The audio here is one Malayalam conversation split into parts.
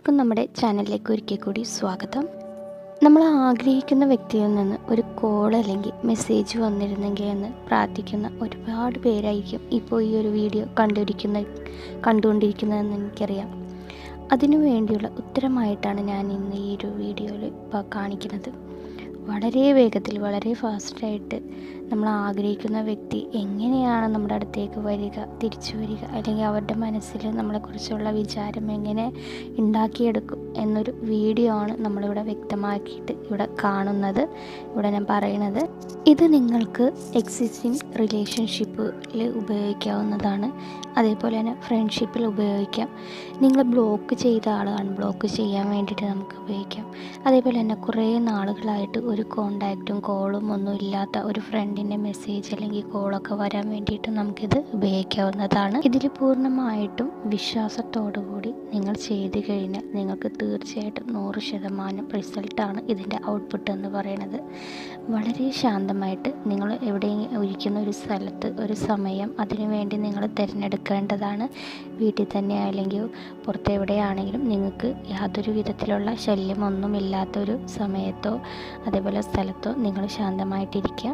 എല്ലാവർക്കും നമ്മുടെ ചാനലിലേക്ക് ഒരിക്കൽ കൂടി സ്വാഗതം. നമ്മൾ ആഗ്രഹിക്കുന്ന വ്യക്തിയിൽ നിന്ന് ഒരു കോൾ അല്ലെങ്കിൽ മെസ്സേജ് വന്നിരുന്നെങ്കിൽ എന്ന് പ്രാർത്ഥിക്കുന്ന ഒരുപാട് പേരായിരിക്കും ഇപ്പോൾ ഈ ഒരു വീഡിയോ കണ്ടുകൊണ്ടിരിക്കുന്നതെന്ന് എനിക്കറിയാം. അതിനു വേണ്ടിയുള്ള ഉത്തരമായിട്ടാണ് ഞാൻ ഇന്ന് ഈ ഒരു വീഡിയോയിൽ ഇപ്പോൾ കാണിക്കുന്നത്. വളരെ വേഗത്തിൽ വളരെ ഫാസ്റ്റായിട്ട് നമ്മൾ ആഗ്രഹിക്കുന്ന വ്യക്തി എങ്ങനെയാണ് നമ്മുടെ അടുത്തേക്ക് വരിക, തിരിച്ചു വരിക, അല്ലെങ്കിൽ അവരുടെ മനസ്സിൽ നമ്മളെക്കുറിച്ചുള്ള വിചാരം എങ്ങനെ ഉണ്ടാക്കിയെടുക്കും എന്നൊരു വീഡിയോ ആണ് നമ്മളിവിടെ വ്യക്തമാക്കിയിട്ട് ഇവിടെ കാണുന്നത്, ഇവിടെ ഞാൻ പറയുന്നത്. ഇത് നിങ്ങൾക്ക് എക്സിസ്റ്റിംഗ് റിലേഷൻഷിപ്പിൽ ഉപയോഗിക്കാവുന്നതാണ്. അതേപോലെ തന്നെ ഫ്രണ്ട്ഷിപ്പിൽ ഉപയോഗിക്കാം. നിങ്ങൾ ബ്ലോക്ക് ചെയ്ത ആൾ അൺബ്ലോക്ക് ചെയ്യാൻ വേണ്ടിയിട്ട് നമുക്ക് ഉപയോഗിക്കാം. അതേപോലെ തന്നെ കുറേ നാളുകളായിട്ട് ഒരു കോണ്ടാക്റ്റും കോളും ഒന്നും ഇല്ലാത്ത ഒരു ഫ്രണ്ടിൻ്റെ മെസ്സേജ് അല്ലെങ്കിൽ കോളൊക്കെ വരാൻ വേണ്ടിയിട്ട് നമുക്കിത് ഉപയോഗിക്കാവുന്നതാണ്. ഇതിൽ പൂർണ്ണമായിട്ടും വിശ്വാസത്തോടുകൂടി നിങ്ങൾ ചെയ്തു കഴിഞ്ഞാൽ നിങ്ങൾക്ക് തീർച്ചയായിട്ടും 100% റിസൾട്ടാണ് ഇതിൻ്റെ ഔട്ട്പുട്ട് എന്ന് പറയുന്നത്. വളരെ ശാന്തമായിട്ട് നിങ്ങൾ എവിടെയെങ്കിലും ഇരിക്കുന്ന ഒരു സ്ഥലത്ത് ഒരു സമയം അതിനു വേണ്ടി നിങ്ങൾ തിരഞ്ഞെടുക്കേണ്ടതാണ്. വീട്ടിൽ തന്നെ അല്ലെങ്കിൽ പുറത്തെവിടെയാണെങ്കിലും നിങ്ങൾക്ക് യാതൊരു വിധത്തിലുള്ള ശല്യമൊന്നുമില്ലാത്തൊരു സമയത്തോ അതേപോലെ സ്ഥലത്തോ നിങ്ങൾ ശാന്തമായിട്ടിരിക്കുക.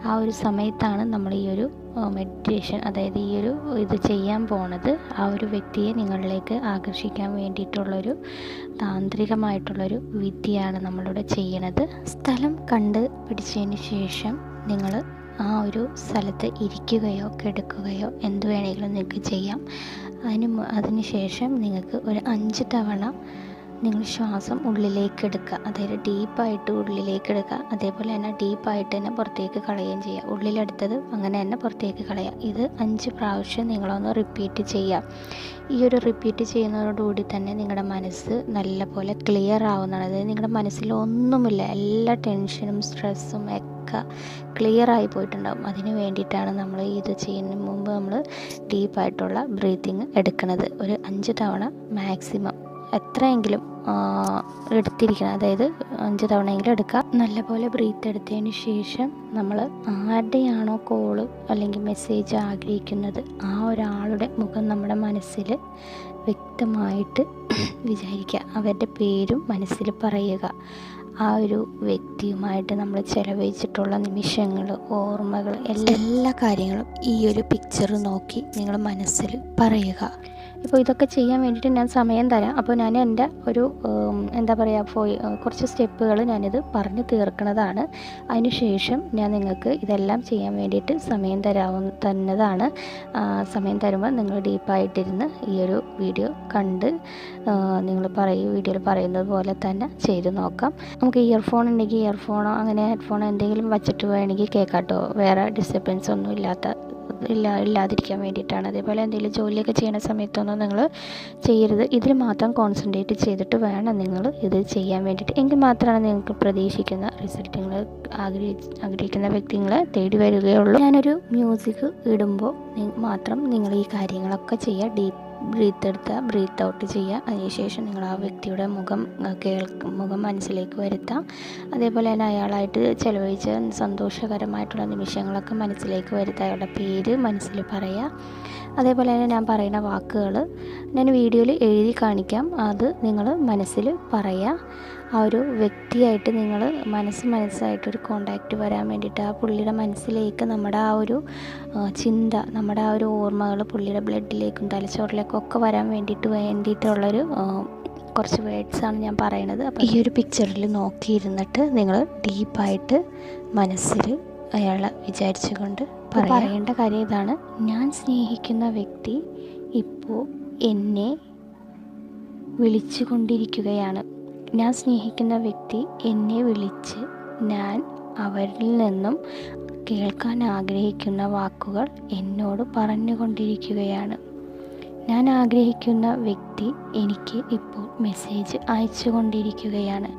ആ ഒരു സമയത്താണ് നമ്മൾ ഈ ഒരു മെഡിറ്റേഷൻ, അതായത് ഈ ഒരു ഇത് ചെയ്യാൻ പോണത്. ആ ഒരു വ്യക്തിയെ നിങ്ങളിലേക്ക് ആകർഷിക്കാൻ വേണ്ടിയിട്ടുള്ളൊരു താന്ത്രികമായിട്ടുള്ളൊരു വിദ്യയാണ് നമ്മളിവിടെ ചെയ്യണത്. സ്ഥലം കണ്ട് പിടിച്ചതിന് ശേഷം നിങ്ങൾ ആ ഒരു സ്ഥലത്ത് ഇരിക്കുകയോ കിടക്കുകയോ എന്ത് വേണമെങ്കിലും നിങ്ങൾക്ക് ചെയ്യാം. അതിന് ശേഷം നിങ്ങൾക്ക് ഒരു 5 തവണ നിങ്ങൾ ശ്വാസം ഉള്ളിലേക്ക് എടുക്കുക, അതായത് ഡീപ്പായിട്ട് ഉള്ളിലേക്ക് എടുക്കുക. അതേപോലെ തന്നെ ഡീപ്പായിട്ട് തന്നെ പുറത്തേക്ക് കളയുകയും ചെയ്യുക. ഉള്ളിലെടുത്തത് അങ്ങനെ തന്നെ പുറത്തേക്ക് കളയുക. ഇത് 5 പ്രാവശ്യം നിങ്ങളൊന്ന് റിപ്പീറ്റ് ചെയ്യുക. ഈ ഒരു റിപ്പീറ്റ് ചെയ്യുന്നതോടുകൂടി തന്നെ നിങ്ങളുടെ മനസ്സ് നല്ലപോലെ ക്ലിയർ ആവുന്നതാണ്. അതായത് നിങ്ങളുടെ മനസ്സിൽ ഒന്നുമില്ല, എല്ലാ ടെൻഷനും സ്ട്രെസ്സും ഒക്കെ ക്ലിയറായി പോയിട്ടുണ്ടാകും. അതിന് വേണ്ടിയിട്ടാണ് നമ്മൾ ഇത് ചെയ്യുന്നതിന് മുമ്പ് നമ്മൾ ഡീപ്പായിട്ടുള്ള ബ്രീത്തിങ് എടുക്കുന്നത്. ഒരു 5 തവണ മാക്സിമം എത്രയെങ്കിലും എടുത്തിരിക്കണം, അതായത് 5 തവണയെങ്കിലും എടുക്കുക. നല്ലപോലെ ബ്രീത്ത് എടുത്തതിന് ശേഷം നമ്മൾ ആരുടെയാണോ കോള് അല്ലെങ്കിൽ മെസ്സേജ് ആഗ്രഹിക്കുന്നത് ആ ഒരാളുടെ മുഖം നമ്മുടെ മനസ്സിൽ വ്യക്തമായിട്ട് വിചാരിക്കുക. അവരുടെ പേരും മനസ്സിൽ പറയുക. ആ ഒരു വ്യക്തിയുമായിട്ട് നമ്മൾ ചെലവഴിച്ചിട്ടുള്ള നിമിഷങ്ങൾ, ഓർമ്മകൾ, എല്ലാ കാര്യങ്ങളും ഈ ഒരു പിക്ചർ നോക്കി നിങ്ങൾ മനസ്സിൽ പറയുക. ഇപ്പോൾ ഇതൊക്കെ ചെയ്യാൻ വേണ്ടിയിട്ട് ഞാൻ സമയം തരാം. അപ്പോൾ ഞാൻ എൻ്റെ ഒരു കുറച്ച് സ്റ്റെപ്പുകൾ ഞാനിത് പറഞ്ഞു തീർക്കുന്നതാണ്. അതിനുശേഷം ഞാൻ നിങ്ങൾക്ക് ഇതെല്ലാം ചെയ്യാൻ വേണ്ടിയിട്ട് സമയം തരുന്നതാണ്. സമയം തരുമ്പോൾ നിങ്ങൾ ഡീപ്പായിട്ടിരുന്ന് ഈ ഒരു വീഡിയോ കണ്ട് നിങ്ങൾ വീഡിയോയിൽ പറയുന്നത് പോലെ തന്നെ ചെയ്ത് നോക്കാം. നമുക്ക് ഇയർഫോൺ ഉണ്ടെങ്കിൽ ഇയർഫോണോ അങ്ങനെ ഹെഡ്ഫോണോ എന്തെങ്കിലും വച്ചിട്ട് വേണമെങ്കിൽ കേൾക്കാട്ടോ. വേറെ ഡിസ്റ്റർബൻസ് ഒന്നും ഇല്ലാതിരിക്കാൻ വേണ്ടിയിട്ടാണ്. അതേപോലെ എന്തെങ്കിലും ജോലിയൊക്കെ ചെയ്യുന്ന സമയത്തൊന്നും നിങ്ങൾ ചെയ്യരുത്. ഇതിൽ മാത്രം കോൺസെൻട്രേറ്റ് ചെയ്തിട്ട് വേണം നിങ്ങൾ ഇത് ചെയ്യാൻ വേണ്ടിയിട്ട്. എങ്കിൽ മാത്രമാണ് നിങ്ങൾക്ക് പ്രതീക്ഷിക്കുന്ന റിസൾട്ട് ആഗ്രഹിക്കുന്ന വ്യക്തികളെ തേടി വരികയുള്ളൂ. ഞാനൊരു മ്യൂസിക് ഇടുമ്പോൾ മാത്രം നിങ്ങൾ ഈ കാര്യങ്ങളൊക്കെ ചെയ്യുക. ഡീപ്പ് ബ്രീത്ത് എടുക്കുക, ബ്രീത്ത് ഔട്ട് ചെയ്യുക. അതിനുശേഷം നിങ്ങൾ ആ വ്യക്തിയുടെ മുഖം മനസ്സിലേക്ക് വരുത്താം. അതേപോലെ തന്നെ അയാളായിട്ട് ചെലവഴിച്ച സന്തോഷകരമായിട്ടുള്ള നിമിഷങ്ങളൊക്കെ മനസ്സിലേക്ക് വരുത്തുക. അയാളുടെ പേര് മനസ്സിൽ പറയുക. അതേപോലെ തന്നെ ഞാൻ പറയുന്ന വാക്കുകൾ ഞാൻ വീഡിയോയിൽ എഴുതി കാണിക്കാം. അത് നിങ്ങൾ മനസ്സിൽ പറയുക. ആ ഒരു വ്യക്തിയായിട്ട് നിങ്ങൾ മനസ്സായിട്ടൊരു കോണ്ടാക്റ്റ് വരാൻ വേണ്ടിയിട്ട് ആ പുള്ളിയുടെ മനസ്സിലേക്ക് നമ്മുടെ ആ ഒരു ചിന്ത, നമ്മുടെ ആ ഒരു ഓർമ്മകൾ പുള്ളിയുടെ ബ്ലഡിലേക്കും തലച്ചോറിലേക്കും ഒക്കെ വരാൻ വേണ്ടിയിട്ടുള്ളൊരു കുറച്ച് വേർഡ്സാണ് ഞാൻ പറയുന്നത്. അപ്പോൾ ഈ ഒരു പിക്ചറിൽ നോക്കിയിരുന്നിട്ട് നിങ്ങൾ ഡീപ്പായിട്ട് മനസ്സിൽ അയാളെ വിചാരിച്ചുകൊണ്ട് പറയേണ്ട കാര്യം ഇതാണ്: ഞാൻ സ്നേഹിക്കുന്ന വ്യക്തി ഇപ്പോൾ എന്നെ വിളിച്ചു കൊണ്ടിരിക്കുകയാണ്. ഞാൻ സ്നേഹിക്കുന്ന വ്യക്തി എന്നെ വിളിച്ച് ഞാൻ അവരിൽ നിന്നും കേൾക്കാൻ ആഗ്രഹിക്കുന്ന വാക്കുകൾ എന്നോട് പറഞ്ഞുകൊണ്ടിരിക്കുകയാണ്. ഞാൻ ആഗ്രഹിക്കുന്ന വ്യക്തി എനിക്ക് ഇപ്പോൾ മെസ്സേജ് അയച്ചു കൊണ്ടിരിക്കുകയാണ്.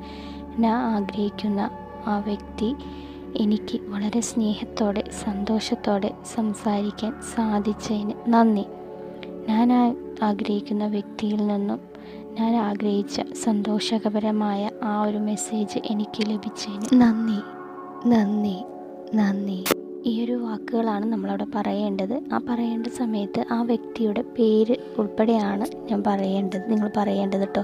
ഞാൻ ആഗ്രഹിക്കുന്ന ആ വ്യക്തി എനിക്ക് വളരെ സ്നേഹത്തോടെ സന്തോഷത്തോടെ സംസാരിക്കാൻ സാധിച്ചതിന് നന്ദി. ഞാൻ ആഗ്രഹിക്കുന്ന വ്യക്തിയിൽ നിന്നും ഞാൻ ആഗ്രഹിച്ച സന്തോഷകരമായ ആ ഒരു മെസ്സേജ് എനിക്ക് ലഭിച്ചതിന് നന്ദി. ഈ ഒരു വാക്കുകളാണ് നമ്മളവിടെ പറയേണ്ടത്. ആ പറയേണ്ട സമയത്ത് ആ വ്യക്തിയുടെ പേര് ഉൾപ്പെടെയാണ് നിങ്ങൾ പറയേണ്ടത് കേട്ടോ.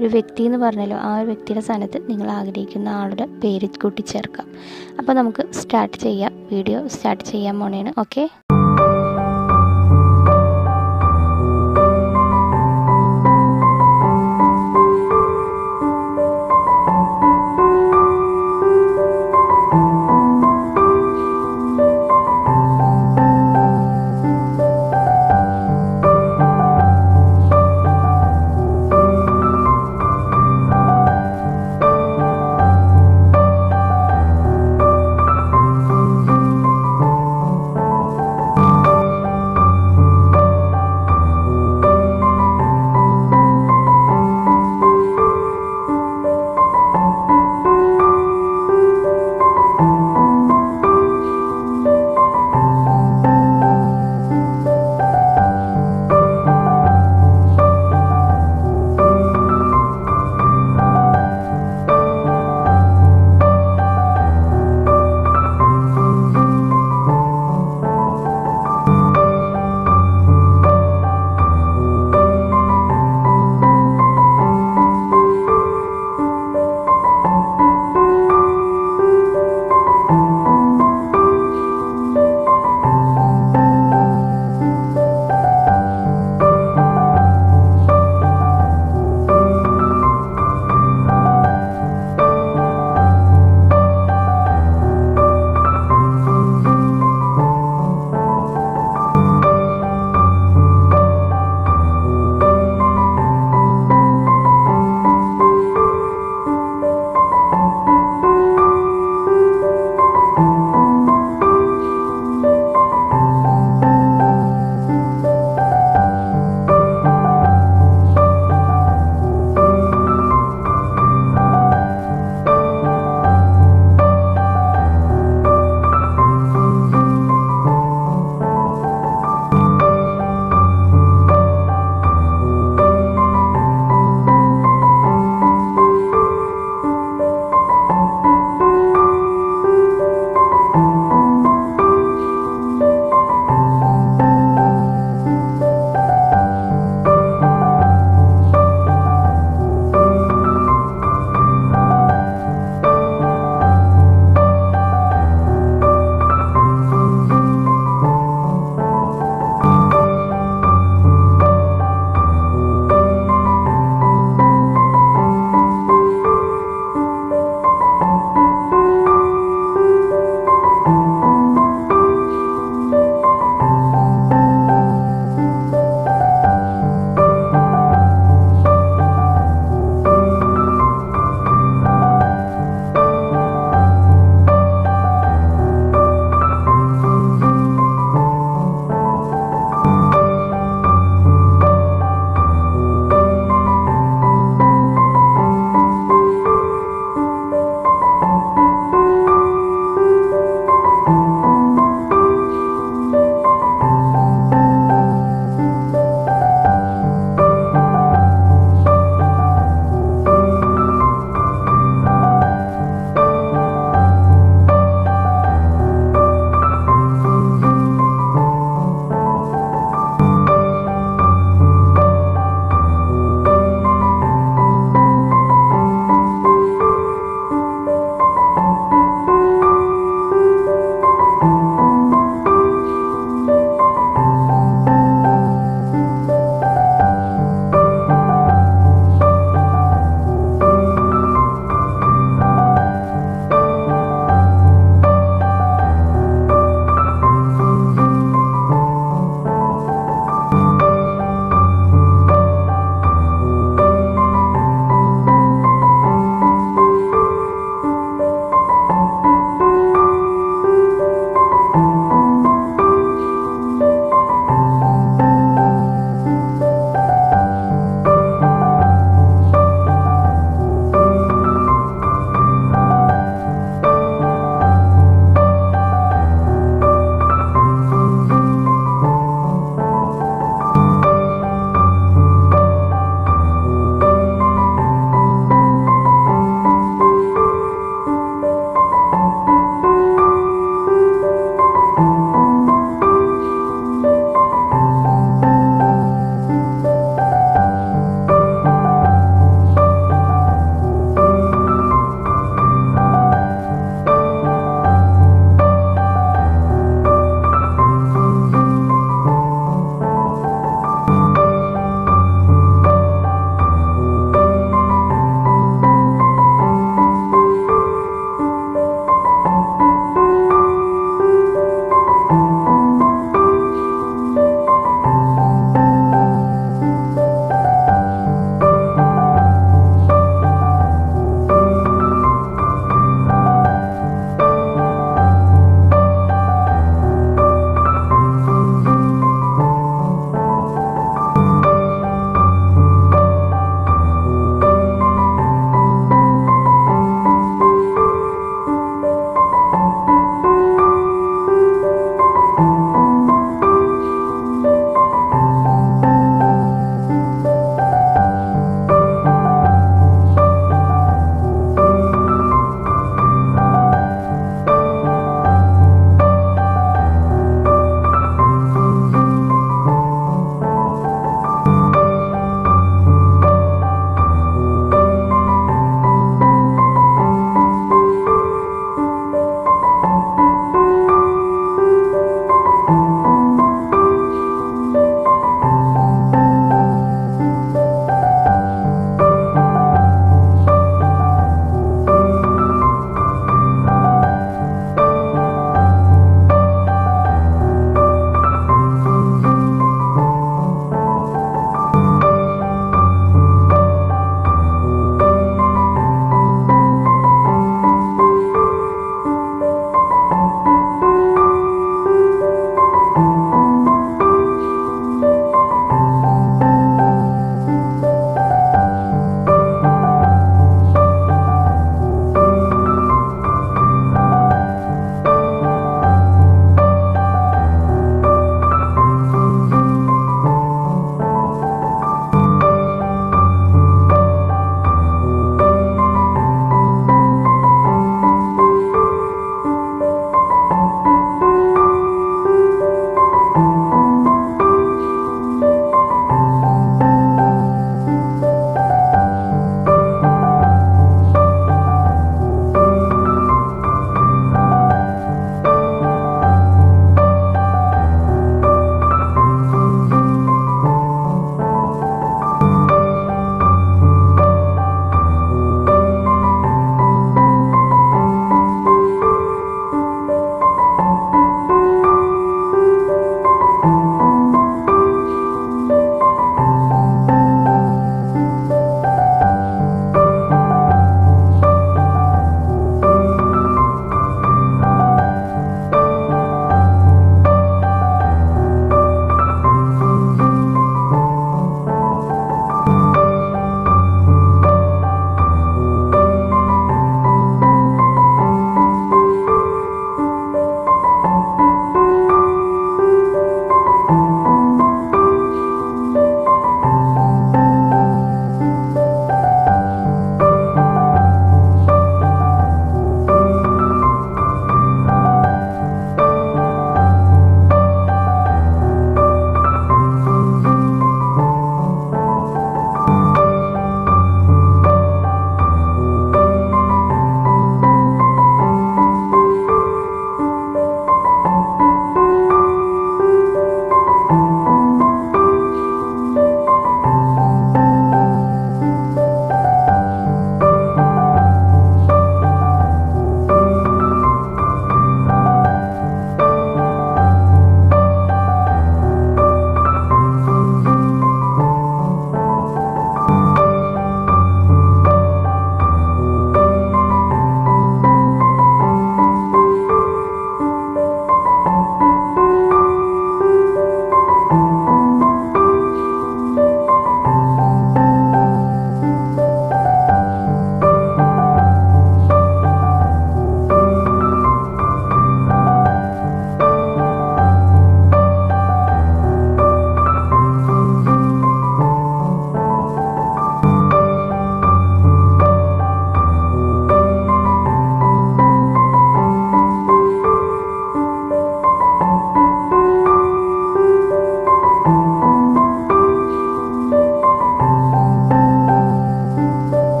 ഒരു വ്യക്തി എന്ന് പറഞ്ഞാലോ, ആ ഒരു വ്യക്തിയുടെ സ്ഥാനത്ത് നിങ്ങൾ ആഗ്രഹിക്കുന്ന ആളുടെ പേര് കൂട്ടിച്ചേർക്കാം. അപ്പോൾ നമുക്ക് വീഡിയോ സ്റ്റാർട്ട് ചെയ്യാൻ പോണേണ്. ഓക്കെ.